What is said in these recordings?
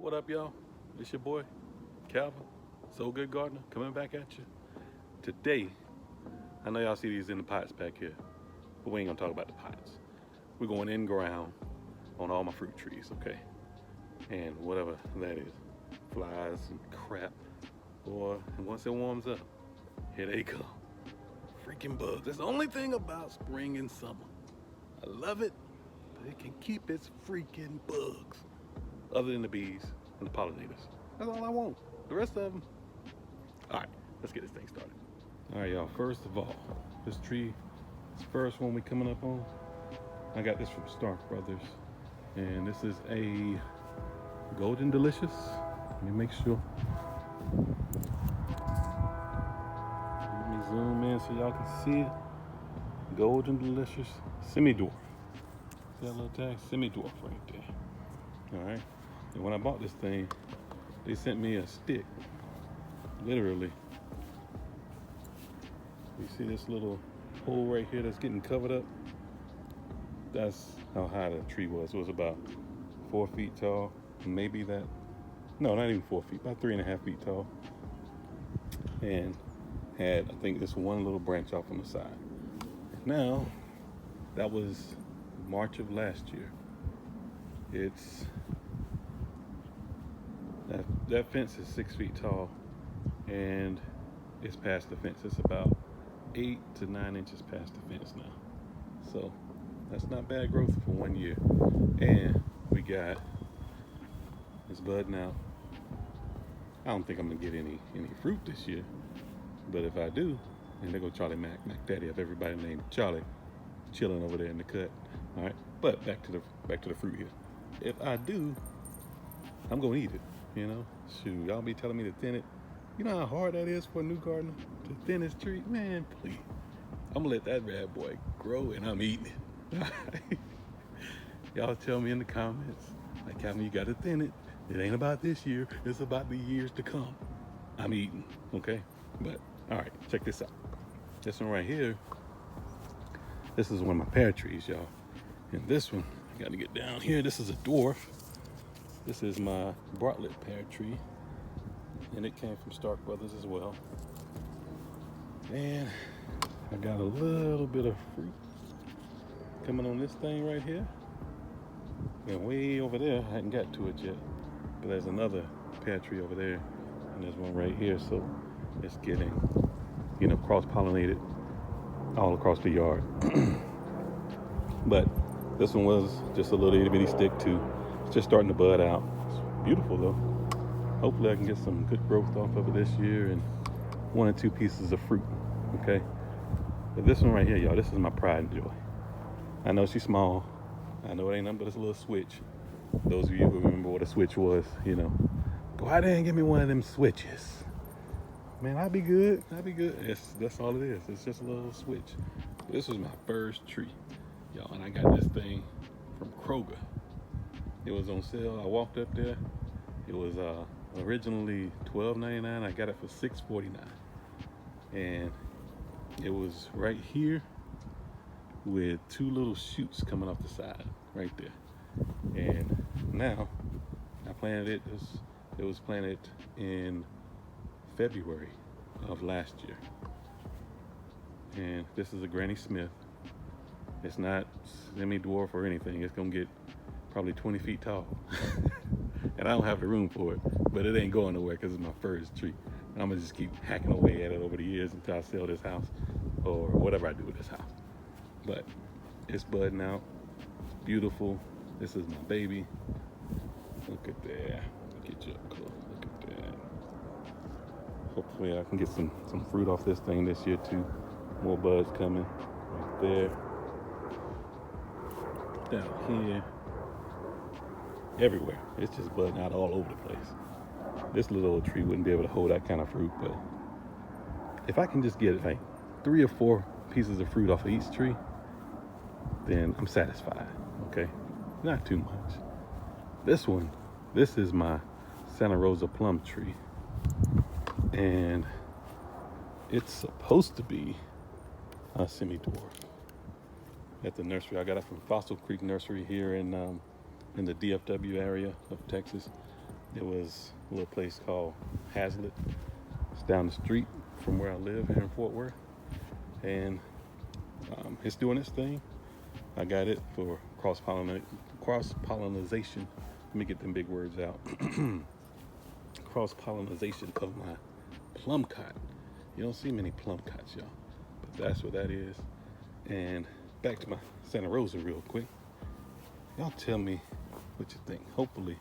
What up, y'all? It's your boy, Calvin, So Good Gardener, coming back at you. Today, I know y'all see these in the pots back here, but we ain't gonna talk about the pots. We're going in ground on all my fruit trees, okay? And whatever that is, flies and crap, boy, and once it warms up, here they come. Freaking bugs. That's the only thing about spring and summer. I love it, but it can keep its freaking bugs. Other than the bees and the pollinators. That's all I want. The rest of them. All right, let's get this thing started. All right, y'all. First of all, this tree, this first one we coming up on, I got this from Stark Brothers, and this is a Golden Delicious. Let me make sure. Let me zoom in so y'all can see it. Golden Delicious Semi-Dwarf. See that little tag? Semi-Dwarf right there. All right. And when I bought this thing, they sent me a stick, literally. You see this little hole right here that's getting covered up? That's how high the tree was. It was about 4 feet tall, maybe that. No, not even 4 feet, about 3.5 feet tall. And had, I think, this one little branch off on the side. Now, that was March of last year. It's that fence is 6 feet tall, and it's past the fence. It's about 8 to 9 inches past the fence now. So that's not bad growth for 1 year. And we got it's budding out. I don't think I'm gonna get any fruit this year, but if I do, and there go Charlie Mac Daddy of everybody named Charlie, chilling over there in the cut. All right, but back to the fruit here. If I do, I'm gonna eat it. You know, shoot, y'all be telling me to thin it. You know how hard that is for a new gardener to thin his tree? Man, please. I'm gonna let that bad boy grow and I'm eating it. Y'all tell me in the comments, like, Calvin, you gotta thin it. It ain't about this year, it's about the years to come. I'm eating, okay? But, all right, check this out. This one right here, this is one of my pear trees, y'all. And this one, I gotta get down here. This is a dwarf. This is my Bartlett pear tree, and it came from Stark Brothers as well. And I got a little bit of fruit coming on this thing right here. And way over there, I hadn't got to it yet, but there's another pear tree over there, and there's one right here, so it's getting, cross-pollinated all across the yard. But this one was just a little itty-bitty stick too. It's just starting to bud out. It's beautiful though. Hopefully I can get some good growth off of it this year and 1 or 2 pieces of fruit, okay? But this one right here, y'all, this is my pride and joy. I know she's small. I know it ain't nothing but a little switch. Those of you who remember what a switch was, go out there and give me one of them switches. Man, I'll be good. That's all it is. It's just a little switch. This was my first tree, y'all, and I got this thing from Kroger. It was on sale. I walked up there. It was originally $12.99. I got it for $6.49, and it was right here with 2 little shoots coming off the side, right there. And now I planted it. It was planted in February of last year, and this is a Granny Smith. It's not semi-dwarf or anything. It's gonna get probably 20 feet tall. And I don't have the room for it, but it ain't going nowhere because it's my first tree. And I'm gonna just keep hacking away at it over the years until I sell this house or whatever I do with this house. But it's budding out. It's beautiful. This is my baby. Look at that. Get you up close. Look at that. Hopefully I can get some fruit off this thing this year too. More buds coming right there. Down here. Everywhere. It's just budding out all over the place. This little old tree wouldn't be able to hold that kind of fruit, but if I can just get like 3 or 4 pieces of fruit off of each tree, then I'm satisfied, okay? Not too much. This is my Santa Rosa Plum tree, and it's supposed to be a semi-dwarf. At the nursery, I got it from Fossil Creek Nursery here in the DFW area of Texas. It was a little place called Hazlitt. It's down the street from where I live here in Fort Worth. And it's doing its thing. I got it for cross-pollination. Let me get them big words out. Cross-pollination of my Plumcot. You don't see many Plumcots, y'all. But that's what that is. And back to my Santa Rosa real quick. Y'all tell me what you think. Hopefully,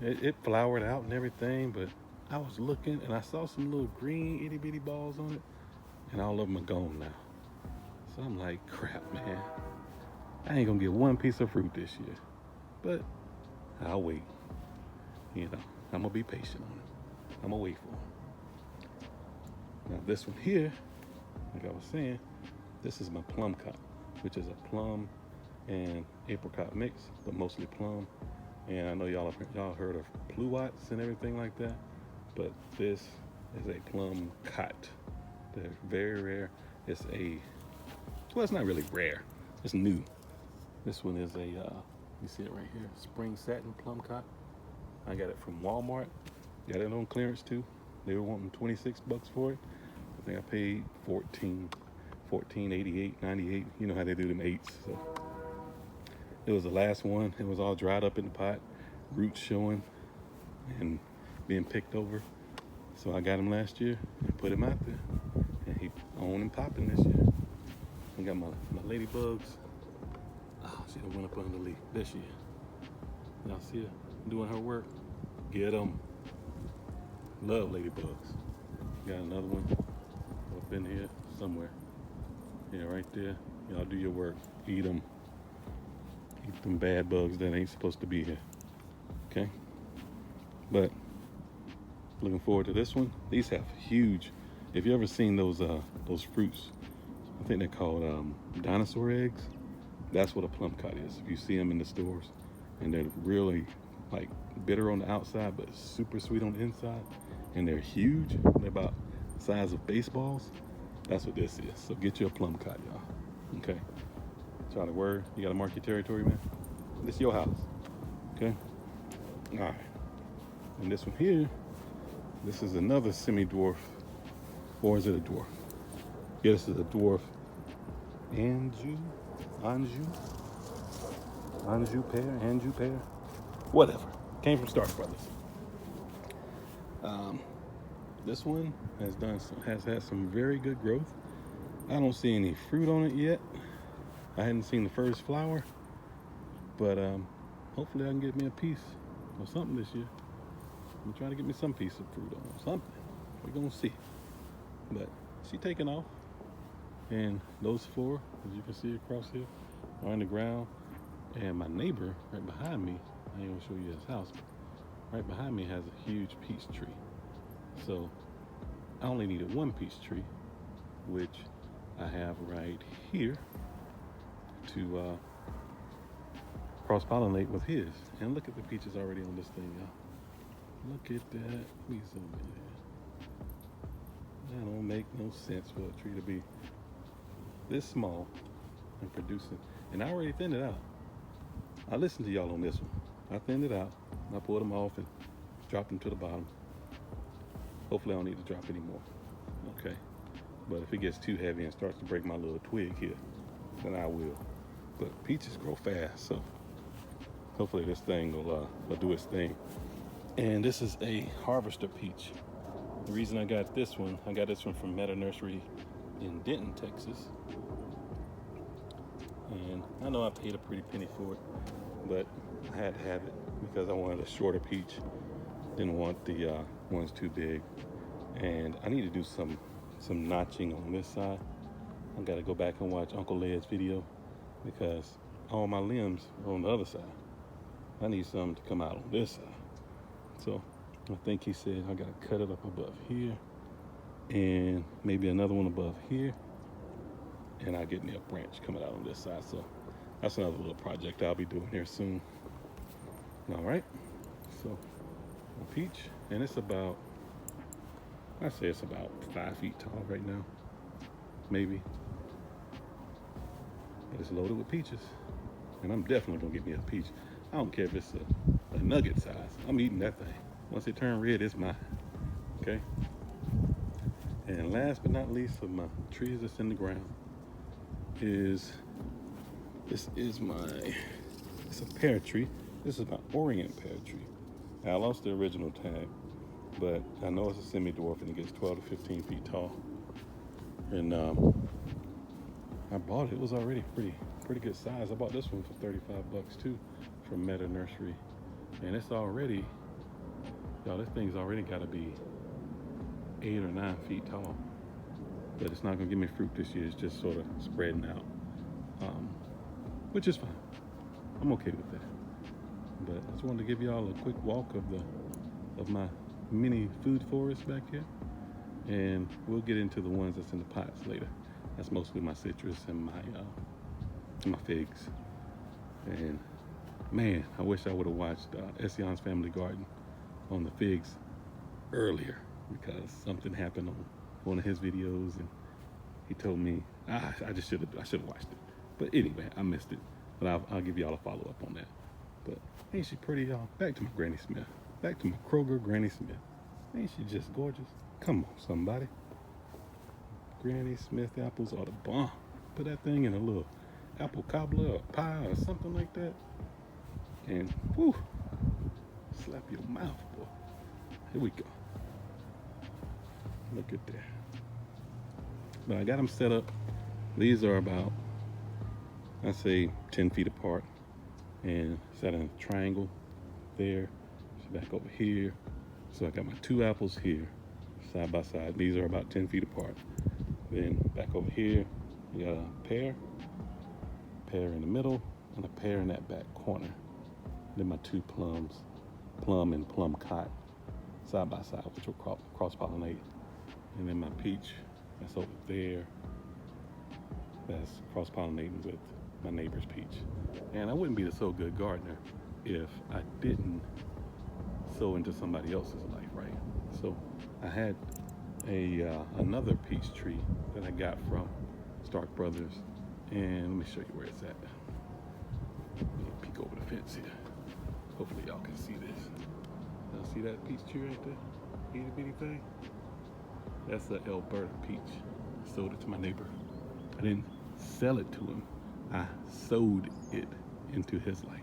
it flowered out and everything, but I was looking and I saw some little green itty bitty balls on it, and all of them are gone now. So I'm like, crap, man. I ain't gonna get one piece of fruit this year, but I'll wait. You know, I'm gonna be patient on it. I'm gonna wait for it. Now this one here, like I was saying, this is my Plumcot, which is a plum and apricot mix, but mostly plum. And I know y'all heard of Plumcots and everything like that, but this is a Plumcot. They're very rare. It's not really rare. It's new. This one is you see it right here, spring satin Plumcot. I got it from Walmart. Got it on clearance too. They were wanting $26 for it. I think I paid $14.88, $98. You know how they do them eights. So it was the last one. It was all dried up in the pot, roots showing and being picked over. So I got him last year and put him out there, and he on and popping this year. I got my ladybugs. Oh, she done went up under the leaf. There she is. Y'all see her doing her work? Get them. Love ladybugs. Got another one up in here somewhere. Yeah, right there. Y'all do your work. Eat them. Eat them bad bugs that ain't supposed to be here. Okay? But looking forward to this one. These have huge. If you ever seen those fruits, I think they're called dinosaur eggs. That's what a Plumcot is. If you see them in the stores, and they're really like bitter on the outside, but super sweet on the inside, and they're huge. They're about the size of baseballs. That's what this is. So get you a Plumcot, y'all. Okay. Charlie, word. You gotta mark your territory, man. This is your house. Okay. All right. And this one here, this is another semi-dwarf, or is it a dwarf? Yeah, this is a dwarf. Anjou pear, whatever. Came from Stark Brothers. This one has had some very good growth. I don't see any fruit on it yet. I hadn't seen the first flower, but hopefully I can get me a piece or something this year. I'm trying to get me some piece of fruit on something. We're gonna see. But she taking off, and those four, as you can see across here, are on the ground. And my neighbor right behind me, I ain't gonna show you his house, but right behind me has a huge peach tree. So I only needed one peach tree, which I have right here to cross-pollinate with his. And look at the peaches already on this thing, y'all. Look at that. Please zoom in there. That don't make no sense for a tree to be this small and producing. And I already thinned it out. I listened to y'all on this one. I thinned it out. I pulled them off and dropped them to the bottom. Hopefully I don't need to drop any more. Okay. But if it gets too heavy and starts to break my little twig here, then I will. But peaches grow fast, so hopefully this thing will do its thing. And this is a harvester peach. The reason I got this one from Meta Nursery in Denton, Texas. And I know I paid a pretty penny for it, but I had to have it because I wanted a shorter peach. Didn't want the ones too big. And I need to do some notching on this side. I gotta go back and watch Uncle Led's video because all my limbs are on the other side. I need some to come out on this side. So I think he said I gotta cut it up above here and maybe another one above here, and I get me a branch coming out on this side. So that's another little project I'll be doing here soon. All right, so a peach, and it's about, I say it's about 5 feet tall right now, maybe. But it's loaded with peaches, and I'm definitely gonna get me a peach. I don't care if it's a a nugget size. I'm eating that thing. Once it turns red, it's mine. Okay. And last but not least of my trees that's in the ground is it's a pear tree. This is my Orient pear tree. I lost the original tag, but I know it's a semi-dwarf and it gets 12 to 15 feet tall. And I bought it. It was already pretty good size. I bought this one for 35 bucks too from Meta Nursery. And it's already, y'all, this thing's already got to be 8 or 9 feet tall. But it's not gonna give me fruit this year. It's just sort of spreading out, which is fine. I'm okay with that. But I just wanted to give y'all a quick walk of my mini food forest back here, and we'll get into the ones that's in the pots later. That's mostly my citrus and my figs. And man, I wish I would have watched Ession's Family Garden on the figs earlier, because something happened on one of his videos, and he told me I should have watched it. But anyway, I missed it. But I'll give y'all a follow up on that. But ain't she pretty, y'all? Back to my Granny Smith. Back to my Kroger Granny Smith. Ain't she just gorgeous? Come on, somebody. Granny Smith apples are the bomb. Put that thing in a little apple cobbler or pie or something like that, and whoo, slap your mouth, boy. Here we go. Look at that. But I got them set up. These are about, I say, 10 feet apart, and set in a triangle there. So back over here. So I got my 2 apples here, side by side. These are about 10 feet apart. Then back over here, we got a pear in the middle, and a pear in that back corner. Then my 2 plums, plum and plumcot, side by side, which will cross-pollinate. And then my peach, that's over there, that's cross-pollinating with my neighbor's peach. And I wouldn't be the So Good gardener if I didn't sow into somebody else's life, right? So I had another peach tree that I got from Stark Brothers, and let me show you where it's at. Let me peek over the fence here. Hopefully y'all can see this. Y'all see that peach tree right there? Itty bitty thing? That's a Alberta peach. I sold it to my neighbor. I didn't sell it to him. I sowed it into his life,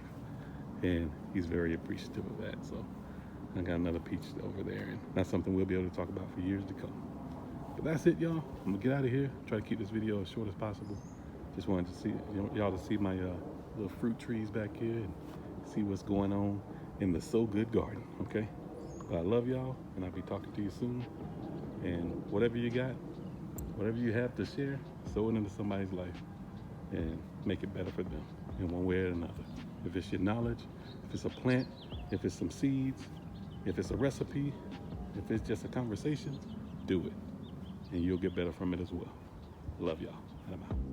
and he's very appreciative of that. So I got another peach over there, and that's something we'll be able to talk about for years to come. But that's it, y'all. I'm gonna get out of here. Try to keep this video as short as possible. Just wanted to see y'all to see my little fruit trees back here and see what's going on in the So Good garden. Okay. But I love y'all, and I'll be talking to you soon. And whatever you got, whatever you have to share, sow it into somebody's life and make it better for them in one way or another. If it's your knowledge, if it's a plant, if it's some seeds, if it's a recipe, if it's just a conversation, do it. And you'll get better from it as well. Love y'all. And I'm out.